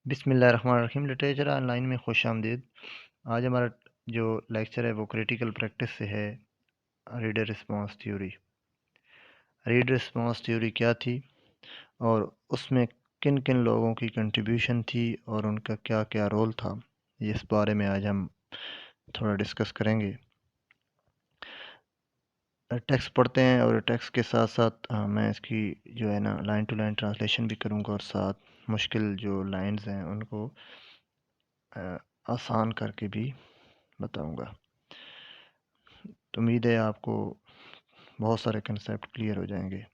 बिस्मिल्लाहिर्रहमानिर्रहीम। Literature online में खुश आमदीद। आज हमारा जो लेक्चर है वो क्रिटिकल प्रैक्टिस से है। Reader response theory. Reader response theory क्या थी और उसमें किन किन लोगों की कंट्रीब्यूशन थी और उनका क्या क्या रोल था, इस बारे में आज हम थोड़ा डिस्कस करेंगे। टेक्स्ट पढ़ते हैं और टेक्स्ट के साथ साथ मैं इसकी जो है ना लाइन टू लाइन ट्रांसलेशन भी करूँगा और साथ मुश्किल जो लाइंस हैं उनको आसान करके भी बताऊँगा। तो उम्मीद है आपको बहुत सारे कंसेप्ट क्लियर हो जाएंगे।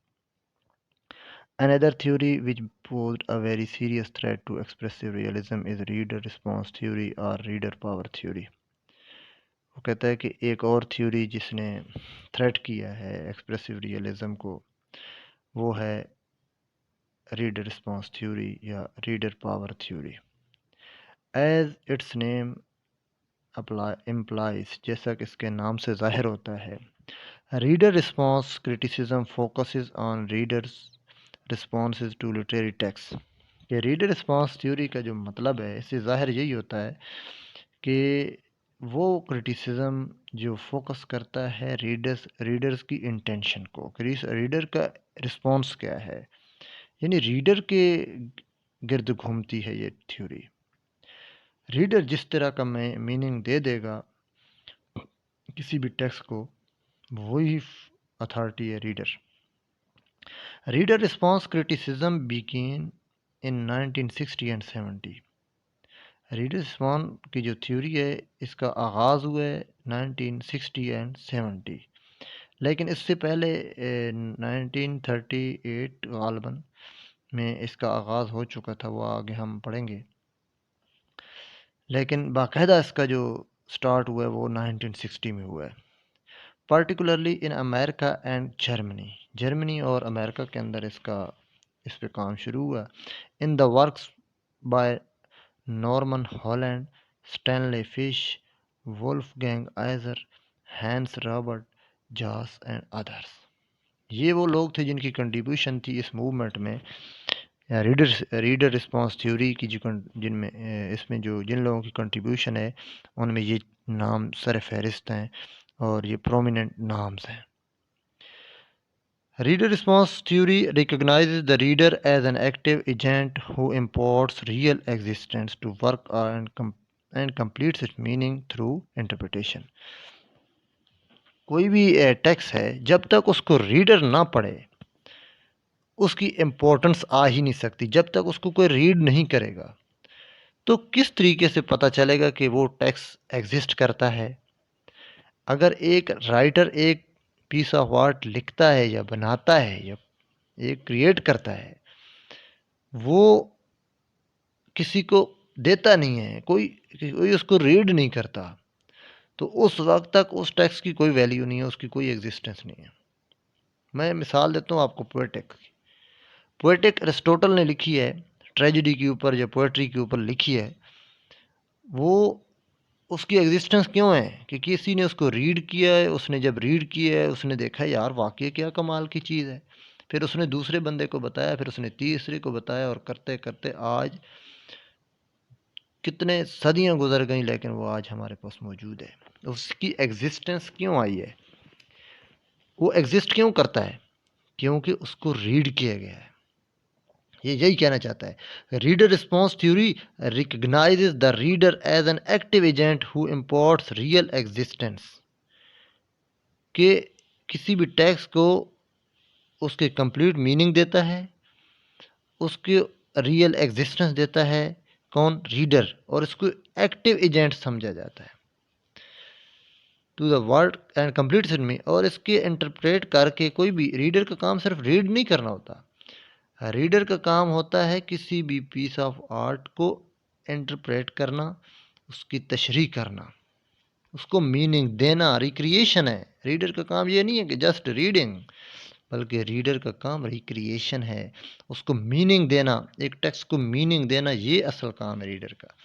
Another theory which posed a very serious threat to expressive realism is reader response theory or reader power theory। वो कहता है कि एक और थ्योरी जिसने थ्रेट किया है एक्सप्रेसिव रियलिज्म को, वो है रीडर रिस्पॉन्स थ्योरी या reader power theory. As its name implies, जैसा कि इसके नाम से जाहिर होता है, reader response criticism focuses on readers responses to literary text. कि रीडर रिस्पॉन्स थ्योरी का जो मतलब है, इससे ज़ाहिर यही होता है कि वो क्रिटिसिज्म जो फोकस करता है रीडर्स की इंटेंशन को, रीडर का रिस्पॉन्स क्या है, यानी रीडर के गिर्द घूमती है ये थ्योरी। रीडर जिस तरह का मीनिंग दे देगा किसी भी टेक्स्ट को, वही अथॉरिटी है reader. Reader response criticism begin in 1960 and 70। Reader response की जो थ्योरी है इसका आगाज़ हुआ है 1960 एंड 70, लेकिन इससे पहले 1938 गालबन में इसका आगाज़ हो चुका था, वो आगे हम पढ़ेंगे। लेकिन बाकायदा इसका जो स्टार्ट हुआ है वो 1960 में हुआ है, particularly in America and Germany और अमेरिका के अंदर इस पे काम शुरू हुआ। In the works by Norman Holland, Stanley Fish, Wolfgang Iser, Hans Robert Jauss and others. ये वो लोग थे जिनकी कंट्रीब्यूशन थी इस मूवमेंट में, रीडर रिस्पॉन्स थ्योरी की, जिनमें इसमें जो जिन लोगों की कंट्रीब्यूशन है उनमें ये नाम सर फहरिस्त हैं और ये प्रोमिनेंट नाम्स हैं। Reader response theory recognizes the reader as an active agent who imports real existence to work and completes its meaning through interpretation। कोई भी टेक्स्ट है, जब तक उसको रीडर ना पढ़े उसकी इम्पोर्टेंस आ ही नहीं सकती। जब तक उसको कोई रीड नहीं करेगा तो किस तरीके से पता चलेगा कि वो टेक्स्ट एग्जिस्ट करता है। अगर एक राइटर एक पीस ऑफ आर्ट लिखता है या बनाता है या एक क्रिएट करता है, वो किसी को देता नहीं है, कोई उसको रीड नहीं करता, तो उस वक्त तक उस टेक्स्ट की कोई वैल्यू नहीं है, उसकी कोई एग्जिस्टेंस नहीं है। मैं मिसाल देता हूँ आपको पोएटिक की। पोएटिक अरिस्टोटल ने लिखी है, ट्रेजेडी के ऊपर या पोएट्री के ऊपर लिखी है। वो उसकी एग्जिस्टेंस क्यों है कि किसी ने उसको रीड किया है, उसने जब रीड किया है उसने देखा यार वाकई क्या कमाल की चीज़ है, फिर उसने दूसरे बंदे को बताया, फिर उसने तीसरे को बताया, और करते करते आज कितने सदियां गुजर गई, लेकिन वो आज हमारे पास मौजूद है। उसकी एग्जिस्टेंस क्यों आई है, वो एग्जिस्ट क्यों करता है, क्योंकि उसको रीड किया गया है। ये यही कहना चाहता है। Reader response theory recognizes the reader as an active agent who imports real existence, कि किसी भी टेक्स्ट को उसके कंप्लीट मीनिंग देता है, उसके रियल एग्जिस्टेंस देता है कौन, रीडर, और इसको एक्टिव एजेंट समझा जाता है to the word and complete it me. और इसके इंटरप्रेट करके, कोई भी रीडर का काम सिर्फ रीड नहीं करना होता, रीडर का काम होता है किसी भी पीस ऑफ आर्ट को इंटरप्रेट करना, उसकी तशरीह करना, उसको मीनिंग देना। रिक्रिएशन है रीडर का काम, ये नहीं है कि जस्ट रीडिंग, बल्कि रीडर का काम रिक्रिएशन है, उसको मीनिंग देना, एक टेक्स्ट को मीनिंग देना, ये असल काम है रीडर का।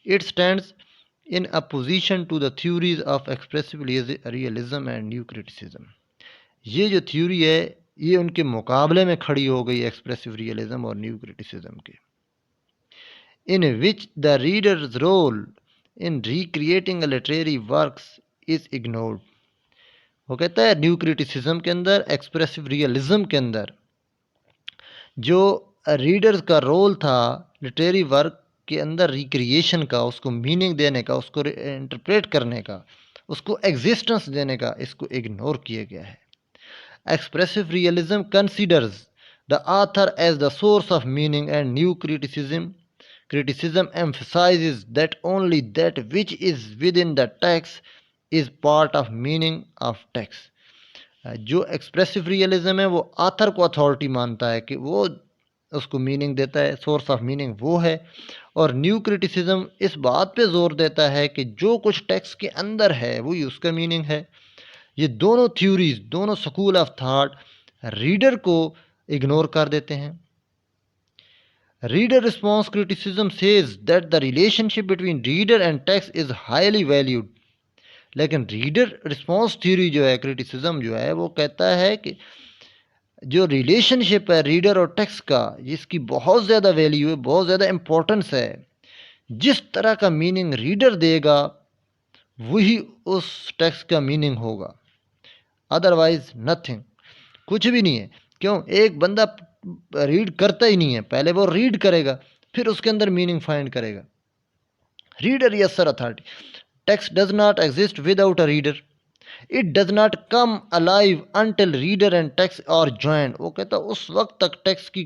It stands in opposition to the theories of expressive realism and new criticism। ये जो थ्योरी है ये उनके मुकाबले में खड़ी हो गई एक्सप्रेसिव रियलिज्म और न्यू क्रिटिसिज्म के। in which the reader's role in recreating a literary works is ignored. वो कहता है न्यू क्रिटिसिज्म के अंदर, एक्सप्रेसिव रियलिज्म के अंदर जो रीडर्स का रोल था लिटरेरी वर्क के अंदर रिक्रिएशन का, उसको मीनिंग देने का, उसको इंटरप्रेट करने का, उसको एग्जिस्टेंस देने का, इसको इग्नोर किया गया है. Expressive realism considers the author as the source of meaning, and new criticism emphasizes that only that which is within the text is part of meaning of text. जो एक्सप्रेसिव रियलिज्म है वो author को authority मानता है कि वो उसको meaning देता है, सोर्स ऑफ मीनिंग वो है. और न्यू क्रिटिसिज्म इस बात पे जोर देता है कि जो कुछ टेक्स्ट के अंदर है वही उसका मीनिंग है. ये दोनों थ्योरीज, दोनों स्कूल ऑफ थॉट रीडर को इग्नोर कर देते हैं. Reader response criticism says that the relationship between reader and text is highly valued. लेकिन रीडर रिस्पॉन्स थ्योरी जो है, क्रिटिसिज्म जो है, वो कहता है कि जो रिलेशनशिप है रीडर और टेक्स्ट का, जिसकी बहुत ज़्यादा वैल्यू है, बहुत ज़्यादा इम्पोर्टेंस है. जिस तरह का मीनिंग रीडर देगा वही उस टेक्स्ट का मीनिंग होगा, अदरवाइज नथिंग, कुछ भी नहीं है. क्यों? एक बंदा रीड करता ही नहीं है, पहले वो रीड करेगा फिर उसके अंदर मीनिंग फाइंड करेगा. Reader yes sir authority. Text does not exist without a reader. It does not come alive until reader and text are join. वो कहता उस वक्त तक टेक्स्ट की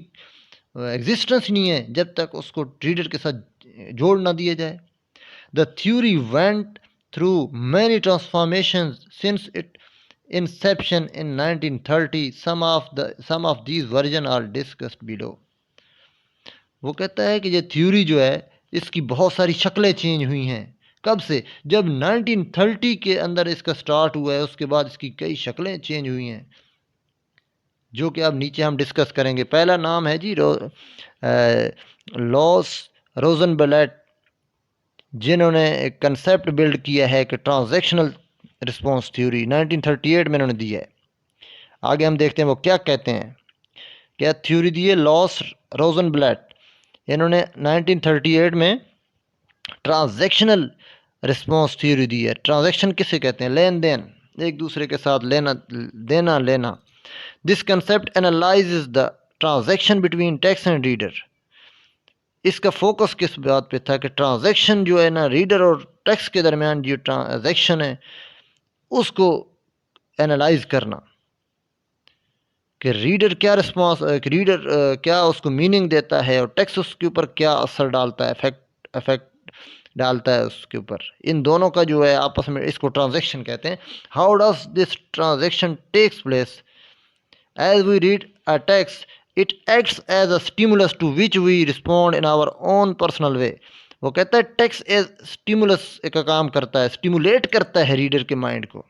एग्जिस्टेंस नहीं है जब तक उसको रीडर के साथ जोड़ ना दिया जाए. The theory went through many transformations since it inception in 1930. some of these version are discussed below. वो कहता है कि ये थ्योरी जो है इसकी बहुत सारी शक्लें चेंज हुई हैं. कब से? जब 1930 के अंदर इसका स्टार्ट हुआ है, उसके बाद इसकी कई शक्लें चेंज हुई हैं जो कि अब नीचे हम डिस्कस करेंगे. पहला नाम है जी लॉस रोजनबेलेट, जिन्होंने एक कंसेप्ट बिल्ड किया है कि ट्रांजैक्शनल रिस्पॉन्स थ्योरी 1938 में इन्होंने दी है. आगे हम देखते हैं वो क्या कहते हैं. क्या थ्योरी दी है? लॉस रोजनब्लैट, इन्होंने 1938 में ट्रांजैक्शनल रिस्पॉन्स थ्योरी दी है. ट्रांजैक्शन किसे कहते हैं? लेन देन, एक दूसरे के साथ लेना देना लेना. This concept analyses the transaction between text and reader. इसका फोकस किस बात पे था कि ट्रांजैक्शन जो है ना, रीडर और टेक्स्ट के दरमियान जो ट्रांजैक्शन है उसको एनालाइज करना कि रीडर क्या रिस्पॉन्स, रीडर क्या उसको मीनिंग देता है और टेक्स्ट उसके ऊपर क्या असर डालता है, इफेक्ट डालता है उसके ऊपर. इन दोनों का जो है आपस में, इसको ट्रांजैक्शन कहते हैं. How does this transaction takes place? As we read a text it acts as a stimulus to which we respond in our own personal way. वो कहता है टेक्स्ट एज स्टिमुलस का काम करता है, स्टिमुलेट करता है रीडर के माइंड को,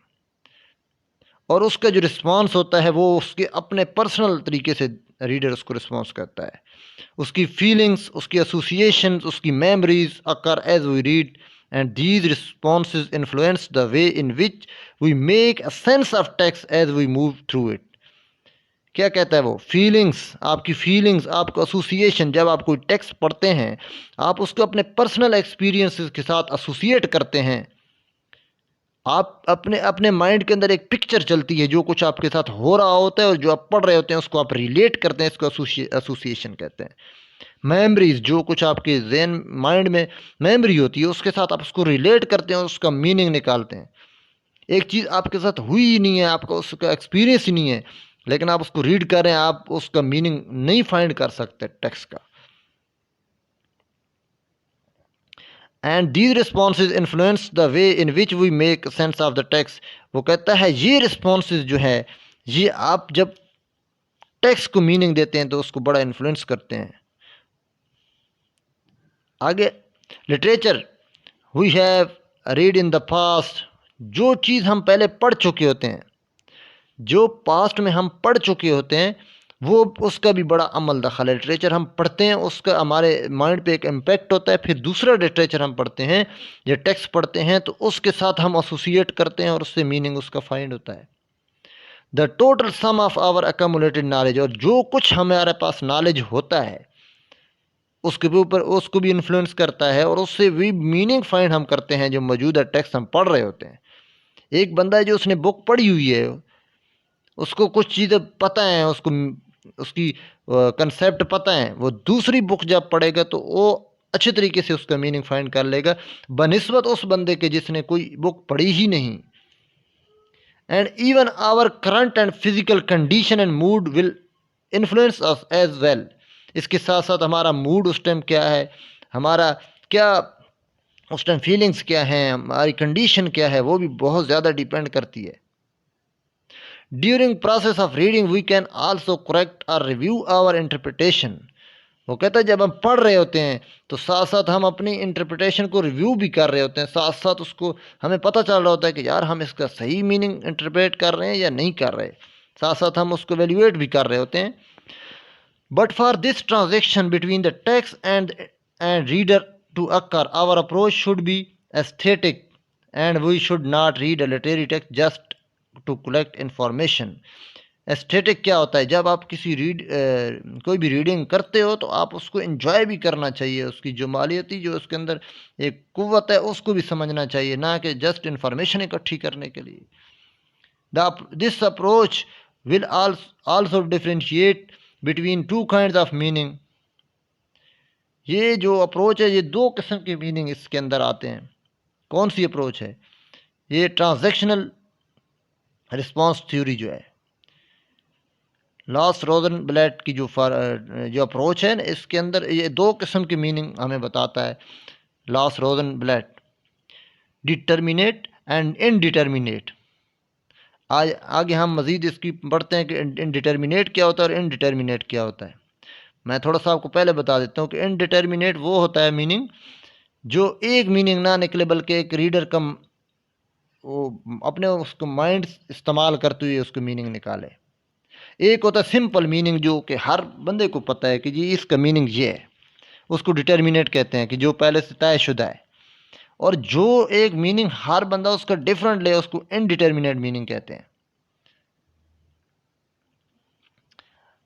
और उसका जो रिस्पॉन्स होता है वो उसके अपने पर्सनल तरीके से रीडर उसको रिस्पॉन्स करता है. उसकी फीलिंग्स, उसकी एसोसिएशंस, उसकी memories occur as we read, and these responses influence the way in which we make a sense of text as we move through it. क्या कहता है वो? फीलिंग्स, आपकी फीलिंग्स, आपका एसोसिएशन, जब आप कोई टेक्स्ट पढ़ते हैं आप उसको अपने पर्सनल एक्सपीरियंसेस के साथ एसोसिएट करते हैं. आप अपने माइंड के अंदर एक पिक्चर चलती है, जो कुछ आपके साथ हो रहा होता है और जो आप पढ़ रहे होते हैं उसको आप रिलेट करते हैं, इसको एसोसिएशन कहते हैं. मेमोरीज, जो कुछ आपके जहन माइंड में मेमोरी होती है उसके साथ आप उसको रिलेट करते हैं और उसका मीनिंग निकालते हैं. एक चीज़ आपके साथ हुई ही नहीं है, आपका उसका एक्सपीरियंस ही नहीं है, लेकिन आप उसको रीड कर रहे हैं, आप उसका मीनिंग नहीं फाइंड कर सकते टेक्स्ट का. And these responses influence the way in which we make sense of the text. वो कहता है ये रिस्पॉन्सेज जो है, ये आप जब टेक्स्ट को मीनिंग देते हैं तो उसको बड़ा इन्फ्लुएंस करते हैं. आगे, literature we have read in the past. जो चीज़ हम पहले पढ़ चुके होते हैं, जो पास्ट में हम पढ़ चुके होते हैं, वो उसका भी बड़ा अमल दखल है. लिटरेचर हम पढ़ते हैं, उसका हमारे माइंड पे एक इम्पैक्ट होता है. फिर दूसरा लिटरेचर हम पढ़ते हैं या टेक्स्ट पढ़ते हैं तो उसके साथ हम एसोसिएट करते हैं और उससे मीनिंग उसका फाइंड होता है. The total sum of our accumulated knowledge, और जो कुछ हमारे पास नॉलेज होता है उसके भी ऊपर उसको भी इन्फ्लुएंस करता है और उससे भी मीनिंग फाइंड हम करते हैं जो मौजूदा टेक्स्ट हम पढ़ रहे होते हैं। एक बंदा है जो उसने बुक पढ़ी हुई है, उसको कुछ चीज़ें पता है, उसको उसकी कंसेप्ट पता है, वो दूसरी बुक जब पढ़ेगा तो वो अच्छे तरीके से उसका मीनिंग फाइंड कर लेगा बनिस्बत उस बंदे के जिसने कोई बुक पढ़ी ही नहीं। And even our current and physical condition and mood will influence us as well. इसके साथ साथ हमारा मूड उस टाइम क्या है, हमारा क्या उस टाइम फीलिंग्स क्या हैं, हमारी कंडीशन क्या है, वो भी बहुत ज़्यादा डिपेंड करती है। During process of reading we can also correct और रिव्यू आवर इंटरप्रिटेशन। वो कहता है जब हम पढ़ रहे होते हैं तो साथ साथ हम अपनी इंटरप्रिटेशन को रिव्यू भी कर रहे होते हैं, साथ साथ उसको हमें पता चल रहा होता है कि यार हम इसका सही मीनिंग इंटरप्रेट कर रहे हैं या नहीं कर रहे, साथ साथ हम उसको वैल्यूएट भी कर रहे होते हैं। But for this transaction between the text and reader to occur our approach should be aesthetic and we should not read a literary text just to collect information. Aesthetic क्या होता है, जब आप किसी कोई भी रीडिंग करते हो तो आप उसको एंजॉय भी करना चाहिए, उसकी जो मालियती जो उसके अंदर एक कुव्वत है उसको भी समझना चाहिए, ना कि जस्ट इंफॉर्मेशन इकट्ठी करने के लिए। This approach will also differentiate between two kinds of meaning. ये जो अप्रोच है, ये दो किस्म के मीनिंग इसके अंदर आते हैं। कौन सी अप्रोच है? ये ट्रांजैक्शनल रिस्पॉन्स थ्योरी जो है, लॉस रोजनब्लैट की जो अप्रोच है ना, इसके अंदर ये दो किस्म की मीनिंग हमें बताता है लॉस रोजनब्लैट, डिटर्मिनेट एंड इनडिटर्मिनेट। आज आगे हम मज़ीद इसकी पढ़ते हैं कि इनडिटर्मिनेट क्या होता है और इनडिटर्मिनेट क्या होता है। मैं थोड़ा सा आपको पहले बता देता हूँ कि इनडिटर्मिनेट वो होता है मीनिंग जो एक मीनिंग ना निकले बल्कि एक रीडर का वो अपने उसको माइंड इस्तेमाल करते हुए उसको मीनिंग निकाले। एक होता है सिंपल मीनिंग जो कि हर बंदे को पता है कि जी इसका मीनिंग ये है, उसको डिटर्मिनेट कहते हैं कि जो पहले से तयशुदा है। और जो एक मीनिंग हर बंदा उसका डिफरेंट ले उसको इनडिटर्मिनेट मीनिंग कहते हैं।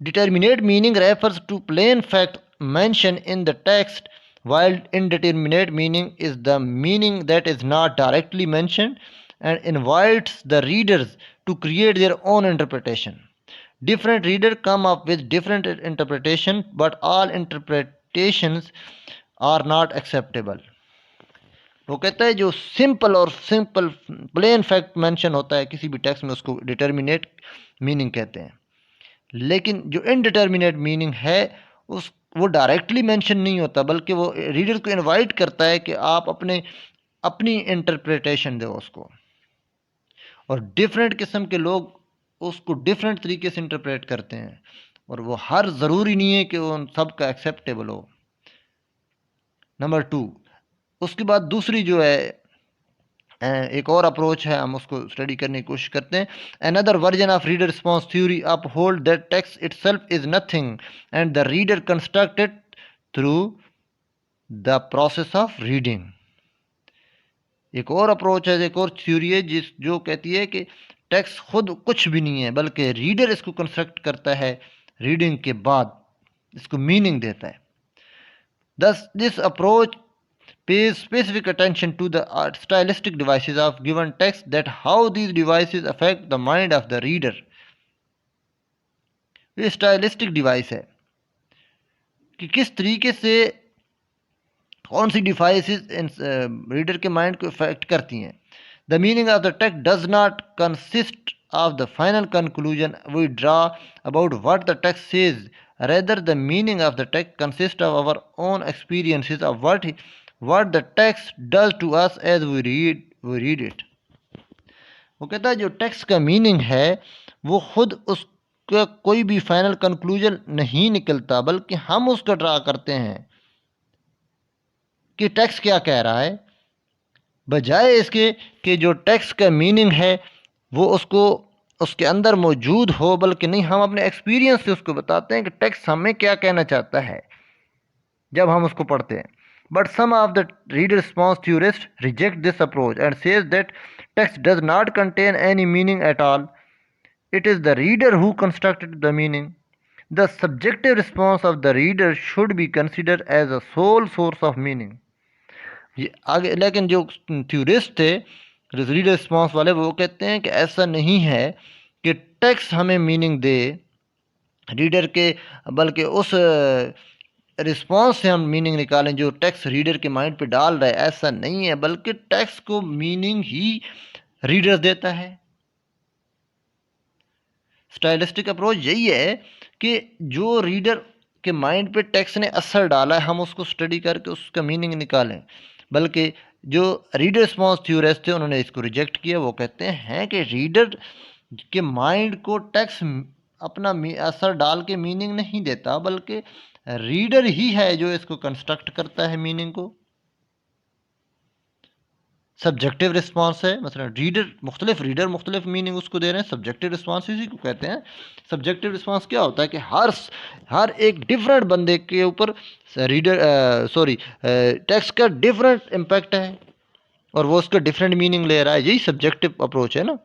Determinate meaning refers to plain fact mention in the text while indeterminate meaning is the meaning that is not directly mentioned and invites the readers to create their own interpretation. Different readers come up with different interpretation, but all interpretations are not acceptable. वो कहता है जो simple plain fact mention होता है किसी भी text में उसको डिटर्मिनेट मीनिंग कहते हैं, लेकिन जो इनडिटर्मिनेट मीनिंग है उस वो डायरेक्टली मेंशन नहीं होता बल्कि वो रीडर को इनवाइट करता है कि आप अपनी इंटरप्रिटेशन दो उसको। और डिफरेंट किस्म के लोग उसको डिफरेंट तरीके से इंटरप्रेट करते हैं और वो हर ज़रूरी नहीं है कि वो उन सब का एक्सेप्टेबल हो। नंबर 2, उसके बाद दूसरी जो है एक और अप्रोच है, हम उसको स्टडी करने की कोशिश करते हैं। Another version of reader response theory uphold that text itself is nothing and the reader constructed through the process of reading. एक और अप्रोच है, एक और थ्योरी है जो कहती है कि टेक्स्ट खुद कुछ भी नहीं है बल्कि रीडर इसको कंस्ट्रक्ट करता है, रीडिंग के बाद इसको मीनिंग देता है। दस this approach pays specific attention to the stylistic devices of given text, that how these devices affect the mind of the reader. ये स्टाइलिस्टिक डिवाइस है कि किस तरीके से कौन सी डिवाइसेस रीडर के माइंड को इफेक्ट करती हैं। The meaning of the text does not consist of the final conclusion we draw about what the text says, rather the meaning of the text consists of our own experiences of what the text does to us as we read it. वो कहता है जो text का meaning है वो खुद उसका कोई भी फाइनल कंक्लूजन नहीं निकलता बल्कि हम उसका ड्रा करते हैं कि टेक्स्ट क्या कह रहा है, बजाय इसके कि जो टेक्स्ट का मीनिंग है वो उसको उसके अंदर मौजूद हो, बल्कि नहीं हम अपने एक्सपीरियंस से उसको बताते हैं कि टेक्स्ट हमें क्या कहना चाहता है जब हम उसको पढ़ते हैं। But some of the reader response theorists reject this approach and says that text does not contain any meaning at all. It is the reader who constructed the meaning. The subjective response of the reader should be consider as a sole source of meaning. ये आगे लेकिन जो theorist थे reader response वाले वो कहते हैं कि ऐसा नहीं है कि टेक्स्ट हमें मीनिंग दे रीडर के, बल्कि उस रिस्पॉन्स से हम मीनिंग निकालें जो टेक्स्ट रीडर के माइंड पे डाल रहा है। ऐसा नहीं है, बल्कि टेक्स्ट को मीनिंग ही रीडर देता है। स्टाइलिस्टिक अप्रोच यही है कि जो रीडर के माइंड पे टेक्स्ट ने असर डाला है हम उसको स्टडी करके उसका मीनिंग निकालें। बल्कि जो रीडर रिस्पॉन्स थ्योरिस्ट थे उन्होंने इसको रिजेक्ट किया। वो कहते हैं कि रीडर के माइंड को टेक्स्ट अपना असर डाल के मीनिंग नहीं देता, बल्कि रीडर ही है जो इसको कंस्ट्रक्ट करता है मीनिंग को। सब्जेक्टिव रिस्पॉन्स है, मतलब रीडर मुख्तलिफ मीनिंग उसको दे रहे हैं। सब्जेक्टिव रिस्पॉन्स इसी को कहते हैं। सब्जेक्टिव रिस्पॉन्स क्या होता है कि हर एक डिफरेंट बंदे के ऊपर टेक्स्ट का डिफरेंट इम्पैक्ट है और वो उसका डिफरेंट मीनिंग ले रहा है। यही सब्जेक्टिव अप्रोच है ना।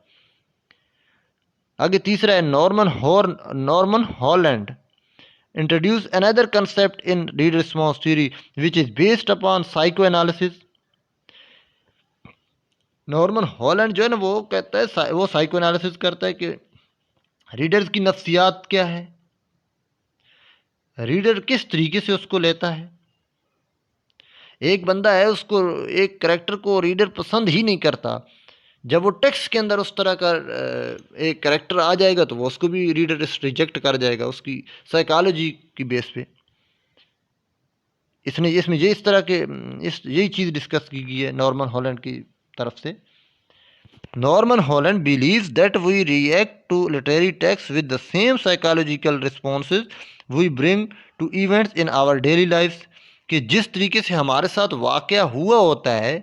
आगे तीसरा है Norman Holland introduce another concept in reader response theory which is based upon psychoanalysis। Norman Holland जो है ना वो कहता है, वो साइको एनालिसिस करता है कि रीडर्स की नफ्सियात क्या है, रीडर किस तरीके से उसको लेता है। एक बंदा है उसको एक करेक्टर को रीडर पसंद ही नहीं करता, जब वो टेक्स्ट के अंदर उस तरह का एक करेक्टर आ जाएगा तो वो उसको भी रीडर रिजेक्ट कर जाएगा उसकी साइकोलॉजी की बेस पे। इसमें ये इस तरह के यही चीज़ डिस्कस की गई है नॉर्मन हॉलैंड की तरफ से। Norman Holland believes that we react to literary texts with the same psychological responses we bring to events in our daily lives। कि जिस तरीके से हमारे साथ वाक़या हुआ होता है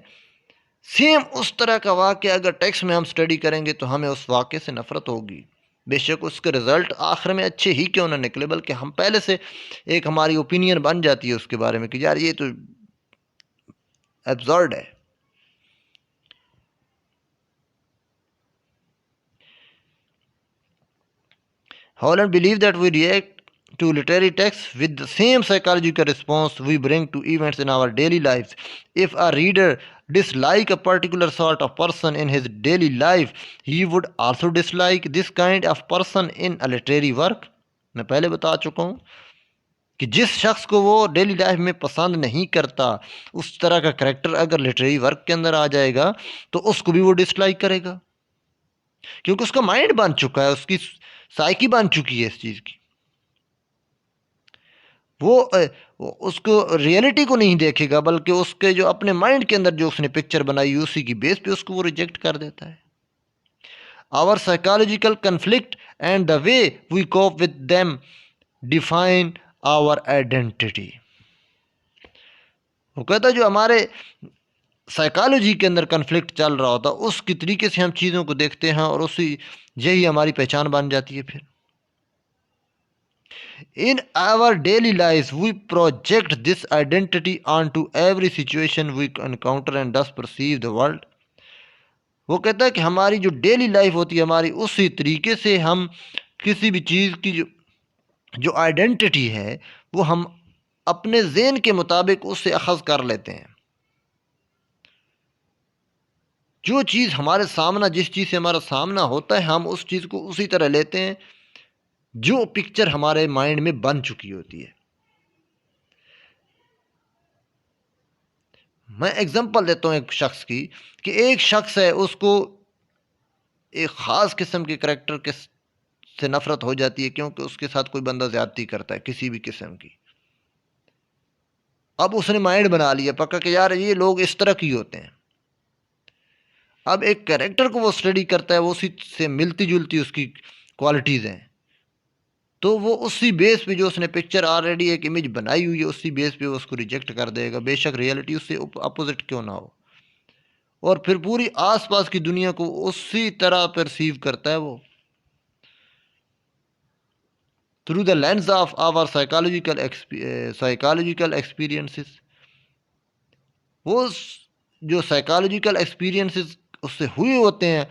सेम उस तरह का वाक़या अगर टेक्स्ट में हम स्टडी करेंगे तो हमें उस वाक़े से नफ़रत होगी। बेशक उसके रिज़ल्ट आखिर में अच्छे ही क्यों ना निकले, बल्कि हम पहले से एक हमारी ओपिनियन बन जाती है उसके बारे में कि यार ये तो एब्सर्ड है। Holland believes that we react to literary texts with the same psychological response we bring to events in our daily lives. If a reader dislike a particular sort of person in his daily life, he would also dislike this kind of person in a literary work। मैं पहले बता चुका हूँ कि जिस शख्स को वो डेली लाइफ में पसंद नहीं करता उस तरह का करेक्टर अगर लिटरेरी वर्क के अंदर आ जाएगा तो उसको भी वो डिसलाइक करेगा, क्योंकि उसका माइंड बन चुका है, उसकी साइकी बन चुकी है इस चीज़ की। वो उसको रियलिटी को नहीं देखेगा, बल्कि उसके जो अपने माइंड के अंदर जो उसने पिक्चर बनाई उसी की बेस पे उसको वो रिजेक्ट कर देता है। Our psychological conflict and the way we cope with them define our identity. वो कहता है जो हमारे साइकोलॉजी के अंदर कन्फ्लिक्ट चल रहा होता है उसकी तरीके से हम चीज़ों को देखते हैं और उसी यही हमारी पहचान बन जाती है। फिर in our daily lives we project this identity onto every situation we encounter and thus perceive the world। वो कहता है कि हमारी जो डेली लाइफ होती है हमारी उसी तरीके से हम किसी भी चीज़ की जो आइडेंटिटी है वो हम अपने ज़हन के मुताबिक उससे अखज़ कर लेते हैं। जो चीज़ हमारे सामना जिस चीज़ से हमारा सामना होता है हम उस चीज़ को उसी तरह लेते हैं जो पिक्चर हमारे माइंड में बन चुकी होती है। मैं एग्जांपल देता हूँ एक शख्स की कि एक शख्स है उसको एक ख़ास किस्म के करैक्टर के से नफ़रत हो जाती है क्योंकि उसके साथ कोई बंदा ज़्यादती करता है किसी भी किस्म की। अब उसने माइंड बना लिया पक्का कि यार ये लोग इस तरह की होते हैं। अब एक कैरेक्टर को वो स्टडी करता है वो उसी से मिलती जुलती उसकी क्वालिटीज़ हैं, तो वो उसी बेस पे जो उसने पिक्चर ऑलरेडी एक इमेज बनाई हुई है उसी बेस पे वो उसको रिजेक्ट कर देगा, बेशक रियलिटी उससे अपोजिट क्यों ना हो। और फिर पूरी आसपास की दुनिया को उसी तरह परसीव करता है वो through the lens of our psychological experiences. वो जो साइकोलॉजिकल एक्सपीरियंसेस उससे हुए होते हैं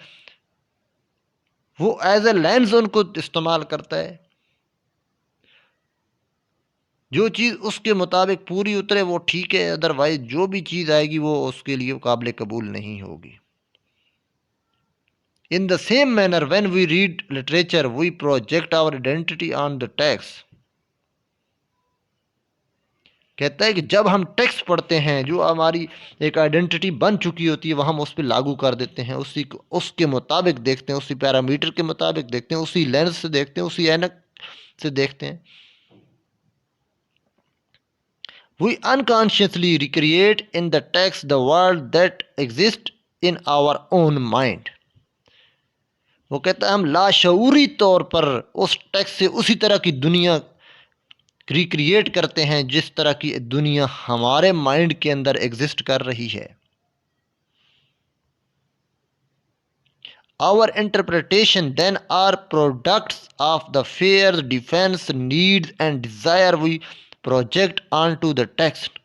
वो एज ए लेंस उनको इस्तेमाल करता है जो चीज़ उसके मुताबिक पूरी उतरे वो ठीक है, अदरवाइज जो भी चीज़ आएगी वो उसके लिए काबिल कबूल नहीं होगी। In the same manner, when we read literature, we project our identity on the text. कहता है कि जब हम टेक्स्ट पढ़ते हैं, जो हमारी एक आइडेंटिटी बन चुकी होती है, वह हम उस पर लागू कर देते हैं, उसी को उसके मुताबिक देखते हैं, उसी पैरामीटर के मुताबिक देखते हैं, उसी लेंस से देखते हैं, उसी ऐनक से देखते हैं। We unconsciously recreate in the text the world that exists in our own mind. वो कहता है हम लाशऊरी तौर पर उस टेक्स्ट से उसी तरह की दुनिया रिक्रिएट करते हैं जिस तरह की दुनिया हमारे माइंड के अंदर एग्जिस्ट कर रही है। Our interpretation then are products of the fears, defense, needs and desire we project onto the text.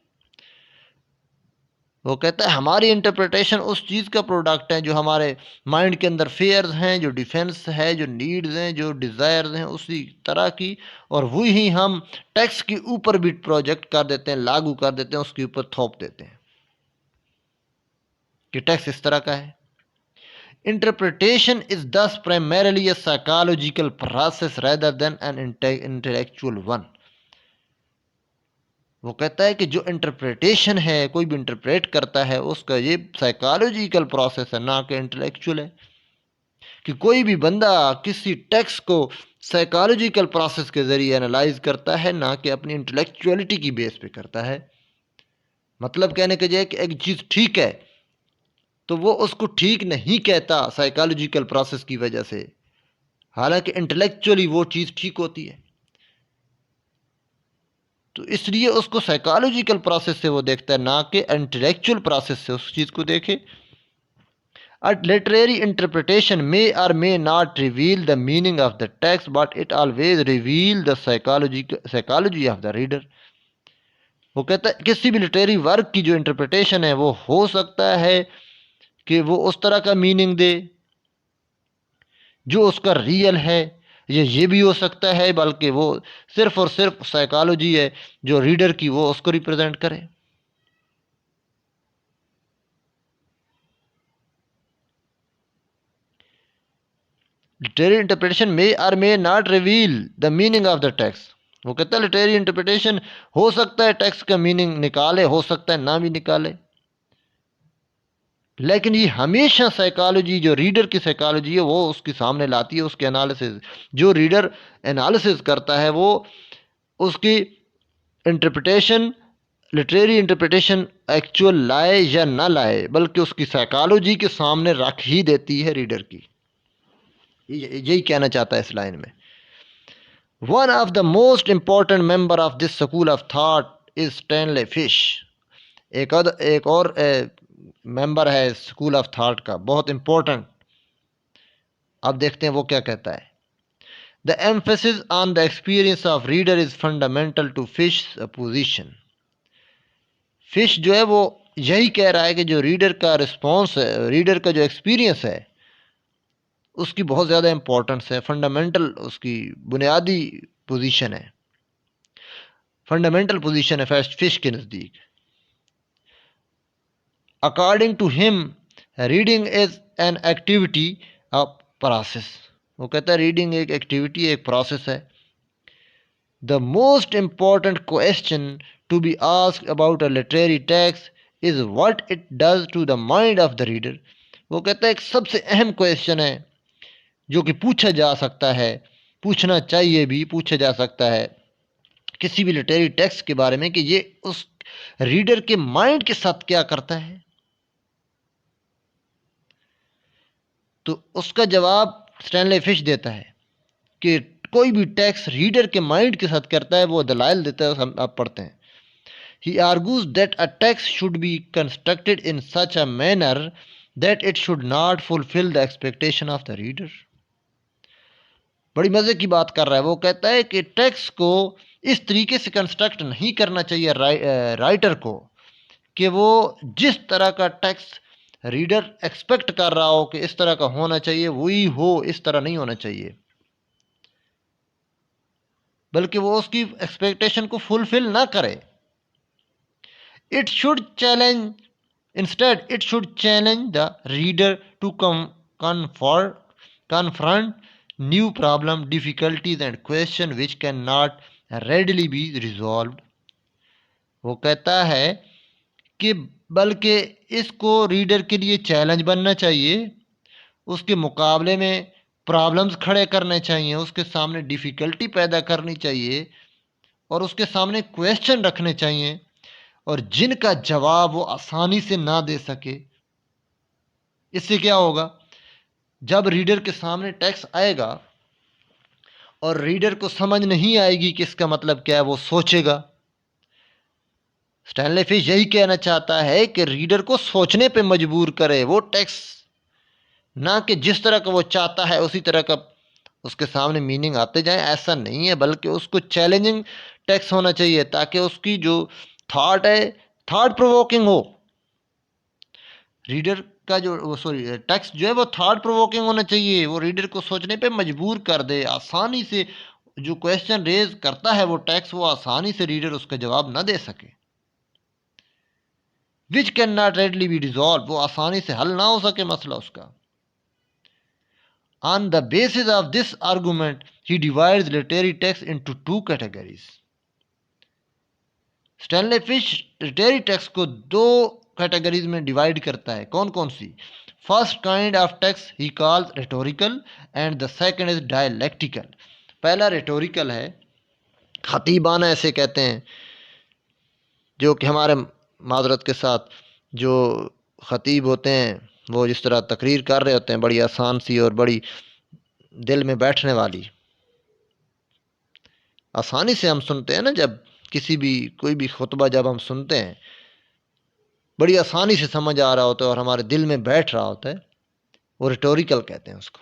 वो कहता है हमारी इंटरप्रिटेशन उस चीज़ का प्रोडक्ट है जो हमारे माइंड के अंदर फेयर्स हैं, जो डिफेंस है, जो नीड्स हैं, जो डिज़ायर्स हैं, उसी तरह की, और वही हम टेक्स्ट के ऊपर भी प्रोजेक्ट कर देते हैं, लागू कर देते हैं, उसके ऊपर थोप देते हैं कि टेक्स्ट इस तरह का है। Interpretation is thus primarily a psychological process rather than an intellectual one. वो कहता है कि जो इंटरप्रिटेशन है, कोई भी इंटरप्रेट करता है, उसका ये साइकोलॉजिकल प्रोसेस है, ना कि इंटेलेक्चुअल है। कि कोई भी बंदा किसी टेक्स्ट को साइकोलॉजिकल प्रोसेस के ज़रिए एनालाइज करता है, ना कि अपनी इंटेलेक्चुअलिटी की बेस पे करता है। मतलब कहने के लिए कि एक चीज़ ठीक है तो वो उसको ठीक नहीं कहता साइकोलॉजिकल प्रोसेस की वजह से, हालांकि इंटेलेक्चुअली वो चीज़ ठीक होती है। तो इसलिए उसको साइकोलॉजिकल प्रोसेस से वो देखता है, ना कि इंटेलेक्चुअल प्रोसेस से उस चीज़ को देखे। A literary interpretation may or may not reveal the meaning of the text, but it always reveals the psychology of the reader. वो कहता है किसी भी लिटरेरी वर्क की जो इंटरप्रिटेशन है वो हो सकता है कि वो उस तरह का मीनिंग दे जो उसका रियल है, ये भी हो सकता है बल्कि वो सिर्फ और सिर्फ साइकोलॉजी है जो रीडर की वो उसको रिप्रेजेंट करे। लिटरेरी इंटरप्रिटेशन मे और may not reveal the meaning of the text. वो कहता है लिटरेरी इंटरप्रिटेशन हो सकता है टेक्स्ट का मीनिंग निकाले, हो सकता है ना भी निकाले, लेकिन ये हमेशा साइकोलॉजी, जो रीडर की साइकोलॉजी है वो उसके सामने लाती है, उसके एनालिसिस, जो रीडर एनालिसिस करता है वो उसकी इंटरप्रिटेशन, लिटरेरी इंटरप्रिटेशन एक्चुअल लाए या ना लाए, बल्कि उसकी साइकोलॉजी के सामने रख ही देती है रीडर की। यही कहना चाहता है इस लाइन में। One of the most important member of this school of thought is Stanley fish. एक और मेंबर है स्कूल ऑफ थॉट का, बहुत इंपॉर्टेंट। अब देखते हैं वो क्या कहता है। The emphasis on the experience of reader is fundamental to Fish position. Fish जो है वो यही कह रहा है कि जो रीडर का रिस्पॉन्स है, रीडर का जो एक्सपीरियंस है उसकी बहुत ज़्यादा इंपॉर्टेंस है, फंडामेंटल, उसकी बुनियादी पोजीशन है, फंडामेंटल पोजीशन है फिश के नज़दीक। According to him reading is an activity of process. वो कहता है रीडिंग एक एक्टिविटी, एक प्रोसेस है। The most important question to be asked about a literary text is what it does to the mind of the reader. वो कहता है एक सबसे अहम क्वेश्चन है जो कि पूछा जा सकता है, पूछना चाहिए भी, पूछा जा सकता है किसी भी लिटरेरी टेक्स्ट के बारे में कि ये उस रीडर के माइंड के साथ क्या करता है। तो उसका जवाब स्टैनले फिश देता है कि कोई भी टेक्स्ट रीडर के माइंड के साथ करता है, वो दलाइल देता है, हम आप पढ़ते हैं। He argues that a text should be constructed in such a manner that it should not fulfill the expectation of the reader. बड़ी मज़े की बात कर रहा है। वो कहता है कि टेक्स्ट को इस तरीके से कंस्ट्रक्ट नहीं करना चाहिए राइटर को कि वो जिस तरह का टेक्स्ट रीडर एक्सपेक्ट कर रहा हो कि इस तरह का होना चाहिए वही हो, इस तरह नहीं होना चाहिए। बल्कि वो उसकी एक्सपेक्टेशन को फुलफिल ना करे। It should challenge Instead, it should challenge the reader to confront new problem, difficulties, and questions which cannot readily be resolved. वो कहता है कि बल्कि इसको रीडर के लिए चैलेंज बनना चाहिए, उसके मुकाबले में प्रॉब्लम्स खड़े करने चाहिए, उसके सामने डिफ़िकल्टी पैदा करनी चाहिए और उसके सामने क्वेश्चन रखने चाहिए और जिनका जवाब वो आसानी से ना दे सके। इससे क्या होगा, जब रीडर के सामने टेक्स्ट आएगा और रीडर को समझ नहीं आएगी कि इसका मतलब क्या है, वो सोचेगा। स्टैनली फिश यही कहना चाहता है कि रीडर को सोचने पे मजबूर करे वो टेक्स्ट, ना कि जिस तरह का वो चाहता है उसी तरह का उसके सामने मीनिंग आते जाए। ऐसा नहीं है, बल्कि उसको चैलेंजिंग टेक्स्ट होना चाहिए ताकि उसकी जो थॉट है थॉट प्रोवोकिंग हो। रीडर का जो टेक्स्ट जो है वो थॉट प्रोवोकिंग होना चाहिए, वो रीडर को सोचने पे मजबूर कर दे। आसानी से जो क्वेश्चन रेज करता है वो टेक्स्ट, वो आसानी से रीडर उसका जवाब ना दे सके। Which can not readily be resolve, वो आसानी से हल ना हो सके मसला उसका। On the basis of this argument he divides literary text into two categories. Stanley Fish literary text को दो कैटेगरीज में डिवाइड करता है। कौन कौन सी? First kind of text he calls rhetorical and the second is dialectical. पहला rhetorical है, खतीबाना ऐसे कहते हैं, जो कि हमारे माजरत के साथ जो खतीब होते हैं वो जिस तरह तकरीर कर रहे होते हैं, बड़ी आसान सी और बड़ी दिल में बैठने वाली, आसानी से हम सुनते हैं ना, जब किसी भी कोई भी खुतबा जब हम सुनते हैं बड़ी आसानी से समझ आ रहा होता है और हमारे दिल में बैठ रहा होता है, वो रिटोरिकल कहते हैं उसको।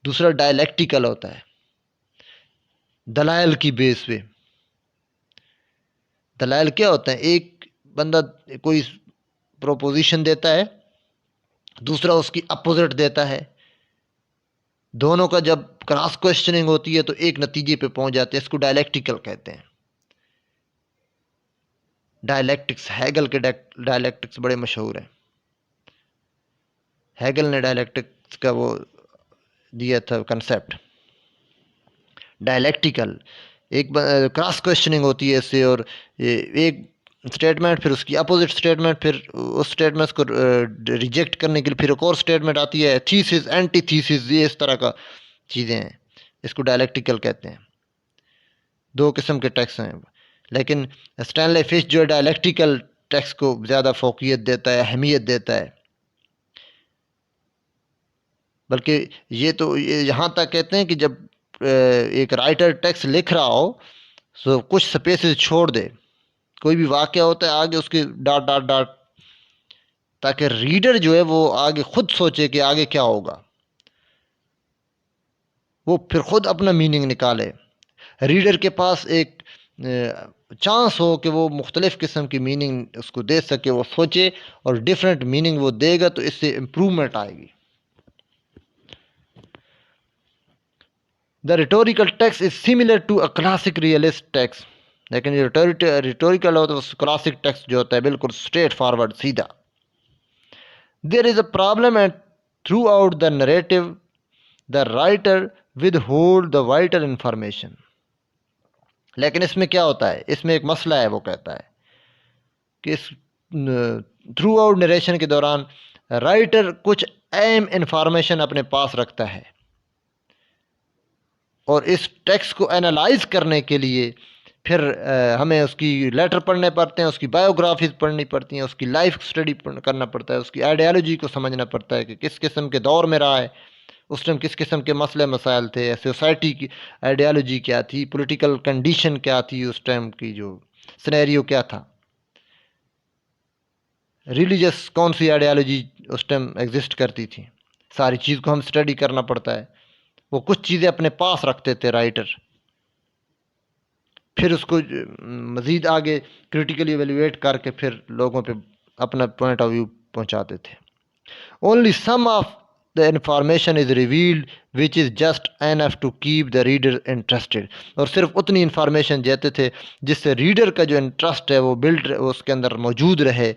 दूसरा डायलैक्टिकल होता है, दलाइल की बेस पे। दलाइल क्या होता है? एक बंदा कोई प्रोपोजिशन देता है, दूसरा उसकी अपोजिट देता है, दोनों का जब क्रॉस क्वेश्चनिंग होती है तो एक नतीजे पे पहुंच जाते हैं। इसको डायलैक्टिकल कहते हैं। डायलैक्टिक्स, हैगल के डायलैक्टिक्स बड़े मशहूर हैं। हैगल ने डायलैक्टिक्स का वो दिया था कंसेप्ट। डायलैक्टिकल एक क्रॉस क्वेश्चनिंग होती है इससे, और एक स्टेटमेंट फिर उसकी अपोजिट स्टेटमेंट, फिर उस स्टेटमेंट को रिजेक्ट करने के लिए फिर एक और स्टेटमेंट आती है, थीसिस एंटी थीसिस, ये इस तरह का चीज़ें हैं। इसको डायलैक्टिकल कहते हैं। दो किस्म के टेक्स्ट हैं, लेकिन स्टैनली फिश जो है डायलैक्टिकल टेक्स्ट को ज़्यादा फोकियत देता है, अहमियत देता है। बल्कि ये यहाँ तक कहते हैं कि जब एक राइटर टेक्स्ट लिख रहा हो तो कुछ स्पेसेस छोड़ दे, कोई भी वाक़या होता है आगे उसके डॉट डॉट डॉट, ताकि रीडर जो है वो आगे खुद सोचे कि आगे क्या होगा, वो फिर खुद अपना मीनिंग निकाले। रीडर के पास एक चांस हो कि वो मुख्तलिफ़ किस्म की मीनिंग उसको दे सके, वो सोचे और डिफरेंट मीनिंग वो देगा, तो इससे इम्प्रूवमेंट आएगी। The rhetorical text is similar to a classic realist text. लेकिन जो रिटोरिकल होता है वो क्लासिक टेक्स्ट जो होता है बिल्कुल स्ट्रेट फॉरवर्ड, सीधा। There is a problem and throughout the narrative the writer withhold the vital information. लेकिन इसमें क्या होता है, इसमें एक मसला है। वो कहता है कि इस थ्रू आउट नरेशन के दौरान राइटर कुछ अहम इंफॉर्मेशन अपने पास रखता है, और इस टेक्स्ट को एनालाइज करने के लिए फिर हमें उसकी लेटर पढ़ने पड़ते हैं, उसकी बायोग्राफीज पढ़नी पड़ती हैं, उसकी लाइफ स्टडी करना पड़ता है, उसकी आइडियालॉजी को समझना पड़ता है कि किस किस्म के दौर में रहा है, उस टाइम किस किस्म के मसले मसाइल थे, सोसाइटी की आइडियालॉजी क्या थी, पॉलिटिकल कंडीशन क्या थी, उस टाइम की जो सिनेरियो क्या था, रिलीजियस कौन सी आइडियालॉजी उस टाइम एग्जिस्ट करती थी। सारी चीज़ को हम स्टडी करना पड़ता है। वो कुछ चीज़ें अपने पास रखते थे राइटर, फिर उसको मज़ीद आगे क्रिटिकली एवेल्युएट करके फिर लोगों पे अपना पॉइंट ऑफ व्यू पहुंचाते थे। Only some of the information is revealed which is just enough to keep the reader interested. और सिर्फ उतनी इंफॉर्मेशन देते थे जिससे रीडर का जो इंटरेस्ट है वो बिल्ड उसके अंदर मौजूद रहे.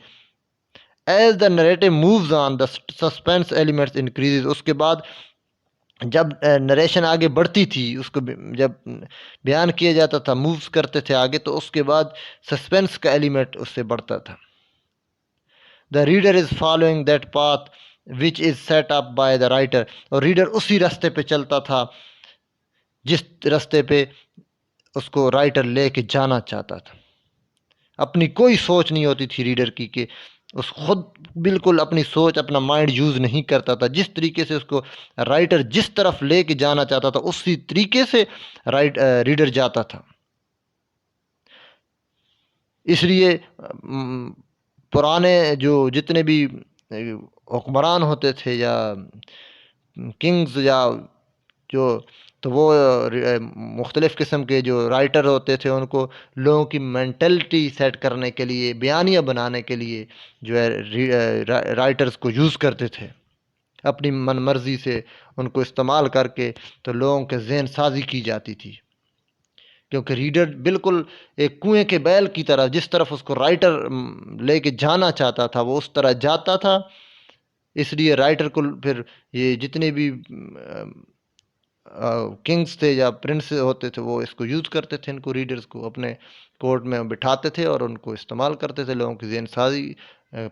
As the narrative moves on the suspense elements increase. उसके बाद जब नरेशन आगे बढ़ती थी, उसको जब बयान किया जाता था, मूव्स करते थे आगे, तो उसके बाद सस्पेंस का एलिमेंट उससे बढ़ता था. The reader is following that path which is set up by the writer. और रीडर उसी रास्ते पे चलता था जिस रास्ते पे उसको राइटर लेके जाना चाहता था. अपनी कोई सोच नहीं होती थी रीडर की कि उस खुद बिल्कुल अपनी सोच, अपना माइंड यूज़ नहीं करता था. जिस तरीके से उसको राइटर जिस तरफ लेके जाना चाहता था उसी तरीके से रीडर जाता था. इसलिए पुराने जो जितने भी हुक्मरान होते थे या किंग्स या जो, तो वो मुख्तलिफ़ किस्म के जो राइटर होते थे उनको लोगों की मेंटलिटी सेट करने के लिए, बयानियाँ बनाने के लिए जो है राइटर्स को यूज़ करते थे. अपनी मन मर्जी से उनको इस्तेमाल करके तो लोगों के जहन साजी की जाती थी. क्योंकि रीडर बिल्कुल एक कुएं के बैल की तरह, जिस तरफ उसको राइटर लेके जाना चाहता था वो उस तरह जाता था. इसलिए राइटर को फिर ये जितने भी किंग्स थे या प्रिंस होते थे वो इसको यूज़ करते थे, इनको रीडर्स को अपने कोर्ट में बिठाते थे और उनको इस्तेमाल करते थे, लोगों की ज़हनसाजी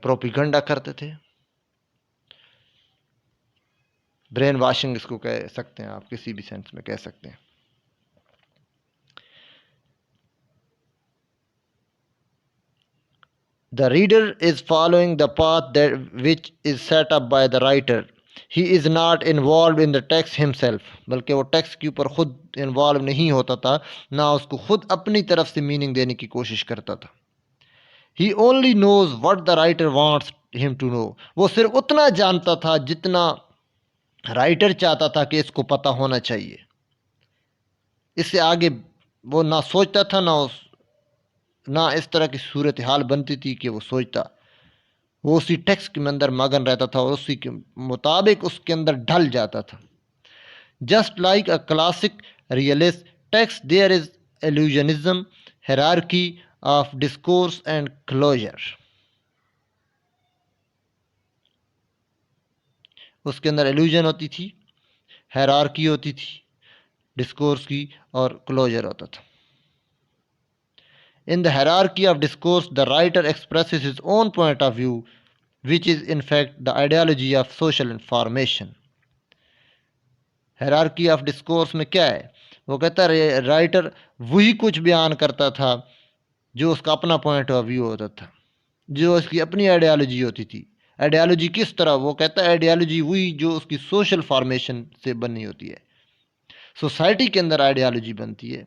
प्रोपिगंडा करते थे. ब्रेन वाशिंग इसको कह सकते हैं, आप किसी भी सेंस में कह सकते हैं. The reader is following the path which is set up by the writer. He is not involved in the text himself. बल्कि वो टेक्स्ट के ऊपर खुद इन्वॉल्व नहीं होता था, ना उसको खुद अपनी तरफ से मीनिंग देने की कोशिश करता था. He only knows what the writer wants him to know. वो सिर्फ उतना जानता था जितना राइटर चाहता था कि इसको पता होना चाहिए. इससे आगे वो ना सोचता था, ना इस तरह की सूरत हाल बनती थी कि वो सोचता. वो उसी टेक्स्ट के अंदर मगन रहता था और उसी के मुताबिक उसके अंदर ढल जाता था. Just like a classic realist text there is illusionism, hierarchy of discourse and closure. उसके अंदर एल्यूजन होती थी, हायरार्की होती थी डिस्कोर्स की, और क्लोजर होता था. In the hierarchy of discourse, the writer expresses his own point of view, which is in fact the ideology of social information. Hierarchy of discourse में क्या है? वो कहता है राइटर वही कुछ बयान करता था जो उसका अपना पॉइंट ऑफ व्यू होता था, जो उसकी अपनी आइडियालॉजी होती थी. आइडियालॉजी किस तरह? वो कहता है आइडियालॉजी वही जो उसकी सोशल फॉर्मेशन से बनी होती है. सोसाइटी के अंदर आइडियालॉजी बनती है.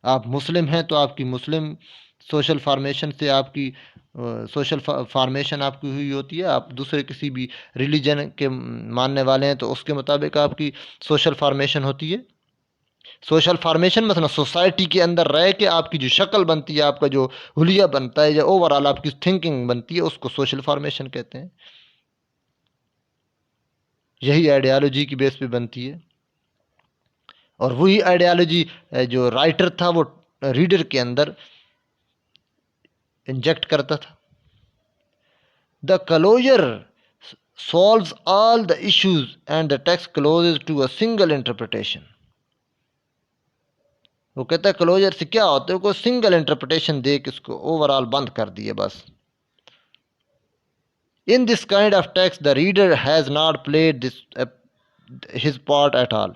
आप मुस्लिम हैं तो आपकी मुस्लिम सोशल फार्मेशन से आपकी सोशल फार्मेशन आपकी हुई होती है. आप दूसरे किसी भी रिलीजन के मानने वाले हैं तो उसके मुताबिक आपकी सोशल फार्मेशन होती है. सोशल फार्मेशन मतलब सोसाइटी के अंदर रह के आपकी जो शक्ल बनती है, आपका जो हुलिया बनता है या ओवरऑल आपकी थिंकिंग बनती है, उसको सोशल फार्मेशन कहते हैं. यही आइडियालॉजी की बेस पे बनती है. और वही आइडियालॉजी जो राइटर था वो रीडर के अंदर इंजेक्ट करता था. The closure solves all the issues and the text closes to a single interpretation. वो कहता है क्लोजर से क्या होता है, कोई सिंगल इंटरप्रिटेशन दे के उसको ओवरऑल बंद कर दिए बस. In this kind of text the reader has not played this his part at all.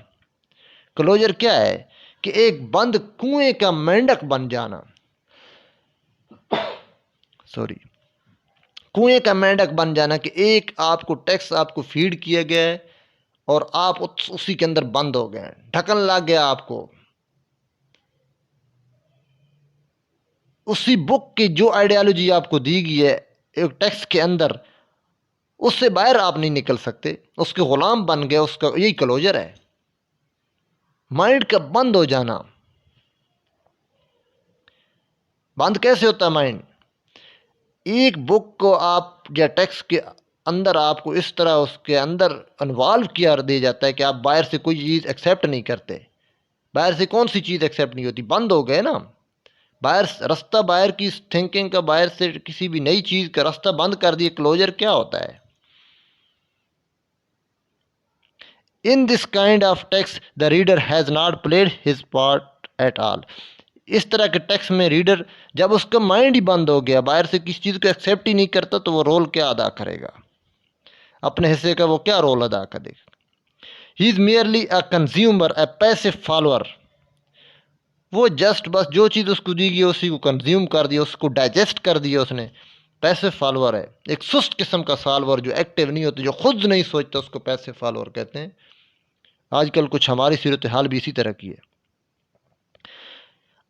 Closure क्या है कि एक बंद कुएं का मेंढक बन जाना, सॉरी, कुएं का मेंढक बन जाना, कि एक आपको टेक्स्ट आपको फीड किया गया है और आप उसी के अंदर बंद हो गए, ढक्कन लग गया आपको. उसी बुक की जो आइडियोलॉजी आपको दी गई है एक टेक्स्ट के अंदर, उससे बाहर आप नहीं निकल सकते, उसके गुलाम बन गए. उसका यही क्लोजर है, माइंड का बंद हो जाना. बंद कैसे होता है माइंड? एक बुक को आप या टेक्स्ट के अंदर आपको इस तरह उसके अंदर इन्वॉल्व किया दे जाता है कि आप बाहर से कोई चीज़ एक्सेप्ट नहीं करते। बाहर से कौन सी चीज़ एक्सेप्ट नहीं होती, बंद हो गए ना। बाहर रास्ता, बाहर की थिंकिंग का, बाहर से किसी भी नई चीज़ का रास्ता बंद कर दिए, क्लोजर क्या होता है। इन this kind of text the reader has not played his part at all. इस तरह के टेक्स्ट में रीडर जब उसका माइंड ही बंद हो गया, बाहर से किसी चीज़ को एक्सेप्ट ही नहीं करता, तो वो रोल क्या अदा करेगा, अपने हिस्से का वो क्या रोल अदा करेगा। He is merely a consumer, a passive follower. वो जस्ट बस जो चीज़ उसको दी गई उसी को कंज्यूम कर दिया, उसको डाइजेस्ट कर दिया उसने। पैसिव फॉलोअर है, एक सुस्त किस्म का फॉलोअर जो एक्टिव नहीं होता, जो खुद नहीं सोचता, उसको पैसिव फॉलोअर कहते हैं। आजकल कुछ हमारी सूरत हाल भी इसी तरह की है।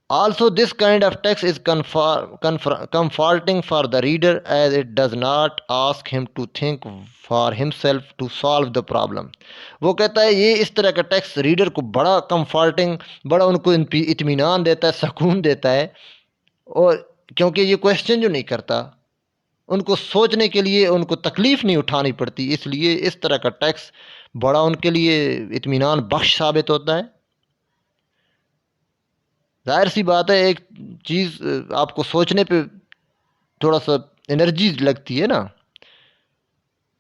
Also, this kind of text is comforting for the reader as it does not ask him to think for himself to solve the problem. वो कहता है ये इस तरह का टेक्स्ट रीडर को बड़ा कंफर्टिंग, बड़ा उनको इत्मीनान देता है, सुकून देता है। और क्योंकि ये क्वेश्चन जो नहीं करता, उनको सोचने के लिए उनको तकलीफ़ नहीं उठानी पड़ती, इसलिए इस तरह का टेक्स्ट बड़ा उनके लिए इत्मीनान बख्श साबित होता है। जाहिर सी बात है, एक चीज़ आपको सोचने पे थोड़ा सा एनर्जी लगती है ना,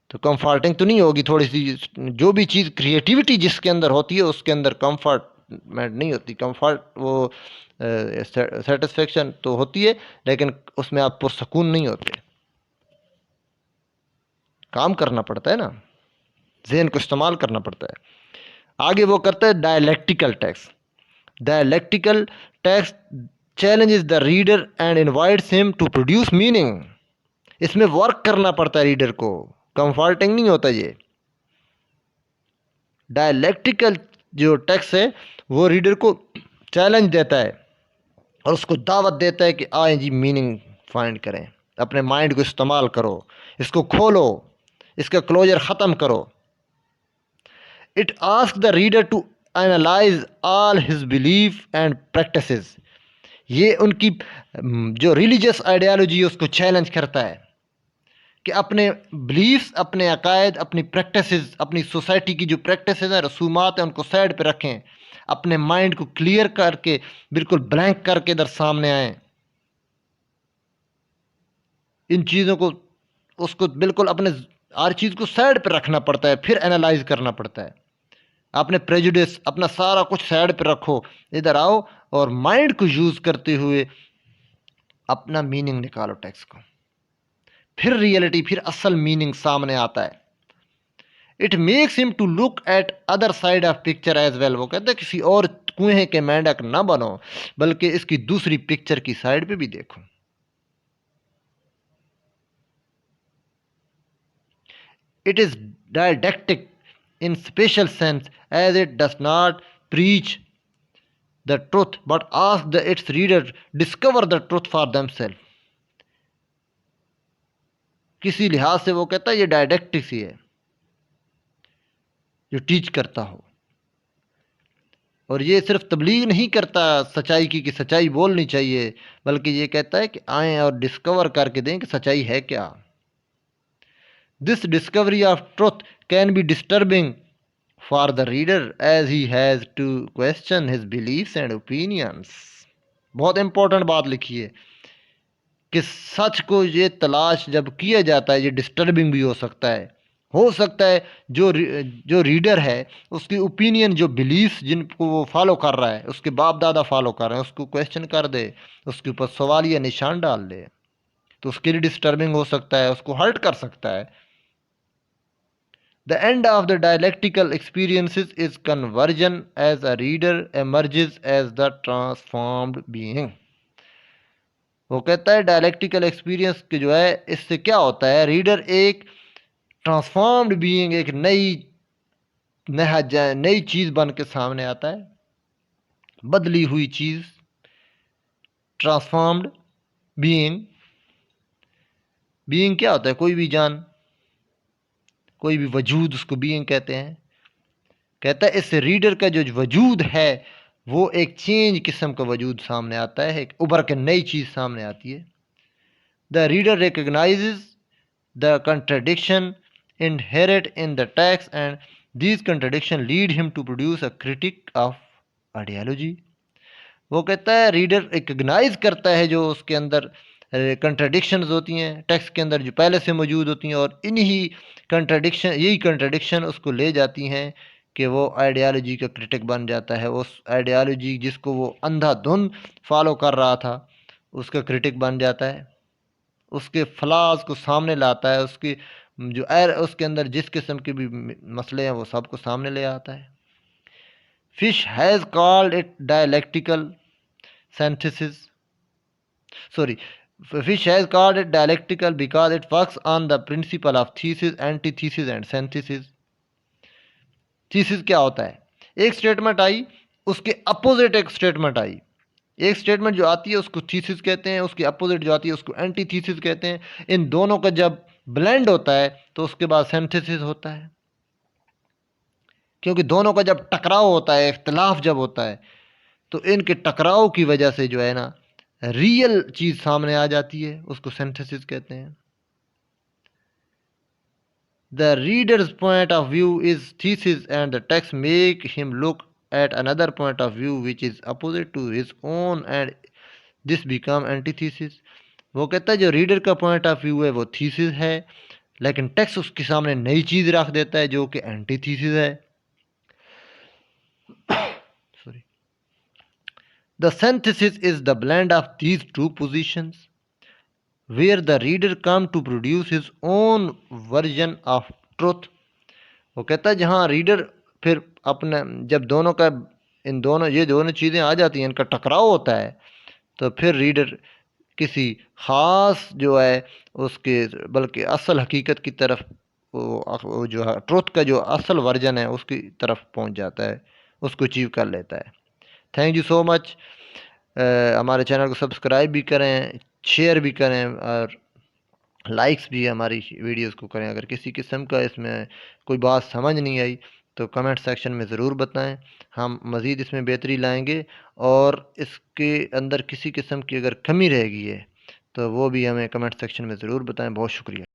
तो कंफर्टिंग तो नहीं होगी थोड़ी सी। जो भी चीज़ क्रिएटिविटी जिसके अंदर होती है उसके अंदर कंफर्टमेंट नहीं होती, कंफर्ट वो सेटिस्फेक्शन तो होती है, लेकिन उसमें आप पुरसकून नहीं होते। काम करना पड़ता है ना, जहन को इस्तेमाल करना पड़ता है। आगे वो करता है dialectical text. Dialectical text challenges the reader and invites him to produce meaning. इसमें वर्क करना पड़ता है रीडर को, कंफर्टिंग नहीं होता ये। डायलेक्टिकल जो टेक्स्ट है वो रीडर को चैलेंज देता है और उसको दावत देता है कि आए जी मीनिंग फाइंड करें, अपने माइंड को इस्तेमाल करो, इसको खोलो, इसका क्लोजर ख़त्म करो। It ask the reader to analyze all his belief and practices. ये उनकी जो रिलीजियस आइडियालॉजी है उसको चैलेंज करता है कि अपने बिलीफ्स, अपने अकायद, अपनी प्रैक्टिसेस, अपनी सोसाइटी की जो प्रैक्टिसेस हैं, रसूमात हैं, उनको साइड पे रखें, अपने माइंड को क्लियर करके बिल्कुल ब्लैंक करके इधर सामने आएँ। इन चीज़ों को, उसको बिल्कुल अपने हर चीज़ को साइड पे रखना पड़ता है, फिर एनालाइज करना पड़ता है। अपने प्रेजुडिस, अपना सारा कुछ साइड पे रखो, इधर आओ और माइंड को यूज़ करते हुए अपना मीनिंग निकालो टेक्स्ट को। फिर रियलिटी, फिर असल मीनिंग सामने आता है। It makes him to look at other side of picture as well. वो कहते हैं किसी और कुएं के मेंढक ना बनो, बल्कि इसकी दूसरी पिक्चर की साइड पे भी देखो। It is didactic in special sense as it does not preach the truth but ask its reader discover the truth for themselves. किसी लिहाज से वो कहता है ये डायडेक्टिक ही है जो टीच करता हो, और ये सिर्फ तबलीग नहीं करता सच्चाई की कि सच्चाई बोलनी चाहिए, बल्कि ये कहता है कि आएँ और डिस्कवर करके दें कि सच्चाई है क्या। This discovery of truth can be disturbing for the reader as he has to question his beliefs and opinions. बहुत इंपॉर्टेंट बात लिखी है कि सच को ये तलाश जब किया जाता है, ये डिस्टर्बिंग भी हो सकता है जो रीडर है उसकी ओपिनियन, जो बिलीफ्स जिनको वो फॉलो कर रहा है, उसके बाप दादा फॉलो कर रहे हैं, उसको क्वेश्चन कर दे, उसके ऊपर सवालिया निशान डाल दे, तो उसके लिए डिस्टर्बिंग हो सकता है, उसको हर्ट कर सकता है। The end of the dialectical experiences is conversion as a reader emerges as the transformed being. वो कहता है डायलेक्टिकल एक्सपीरियंस के जो है, इससे क्या होता है, रीडर एक ट्रांसफॉर्म्ड बीइंग, एक नई चीज़ बन के सामने आता है, बदली हुई चीज़, ट्रांसफॉर्म्ड बीइंग। बीइंग क्या होता है, कोई भी जान, कोई भी वजूद, उसको बीइंग कहते हैं। कहता है इससे रीडर का जो वजूद है वो एक चेंज किस्म का वजूद सामने आता है, एक उभर के नई चीज़ सामने आती है। The reader recognises the contradiction inherent in the text, and these contradictions lead him to produce a critique of ideology. वो कहता है रीडर रिकग्नाइज करता है जो उसके अंदर कंट्राडिक्शंस होती हैं टेक्स्ट के अंदर जो पहले से मौजूद होती हैं, और यही कंट्राडिक्शन उसको ले जाती हैं कि वो आइडियालॉजी का क्रिटिक बन जाता है। उस आइडियालॉजी जिसको वो अंधाधुंध फॉलो कर रहा था उसका क्रिटिक बन जाता है, उसके फ्लॉज को सामने लाता है, उसकी जो उसके अंदर जिस किस्म के भी मसले हैं वो सबको सामने ले आता है। Fish has called it dialectical synthesis. Sorry, Fish has called it dialectical because it works on the principle of thesis, antithesis and synthesis. Thesis क्या होता है? एक स्टेटमेंट आई, उसके अपोजिट एक स्टेटमेंट आई। एक स्टेटमेंट जो आती है उसको थीसिस कहते हैं, उसकी अपोजिट जो आती है उसको एंटीथीसिस कहते हैं। इन दोनों का जब ब्लेंड होता है तो उसके बाद सिंथेसिस होता है, क्योंकि दोनों का जब टकराव होता है, इख्तिलाफ जब होता है, तो इनके टकराव की वजह से जो है ना रियल चीज सामने आ जाती है, उसको सिंथेसिस कहते हैं। The readers point of view is thesis and the text make him look at another point of view which is opposite to his own and this become antithesis. वो कहता है जो रीडर का पॉइंट ऑफ व्यू है वो thesis है, लेकिन text उसके सामने नई चीज रख देता है जो कि एंटीथीसिस है। Sorry, the synthesis is the blend of these two positions where the reader come to produce his own version of truth। वो कहता है जहाँ रीडर फिर अपने जब दोनों का ये दोनों चीज़ें आ जाती हैं, इनका टकराव होता है, तो फिर रीडर किसी ख़ास जो है उसके बल्कि असल हकीकत की तरफ वो जो है ट्रुथ का जो असल वर्जन है उसकी तरफ पहुंच जाता है, उसको अचीव कर लेता है। Thank you so much. हमारे चैनल को सब्सक्राइब भी करें, शेयर भी करें और लाइक्स भी हमारी वीडियोस को करें। अगर किसी किस्म का इसमें कोई बात समझ नहीं आई तो कमेंट सेक्शन में ज़रूर बताएं, हम मज़ीद इसमें बेहतरी लाएंगे। और इसके अंदर किसी किस्म की अगर कमी रह गई है तो वो भी हमें कमेंट सेक्शन में ज़रूर बताएं। बहुत शुक्रिया।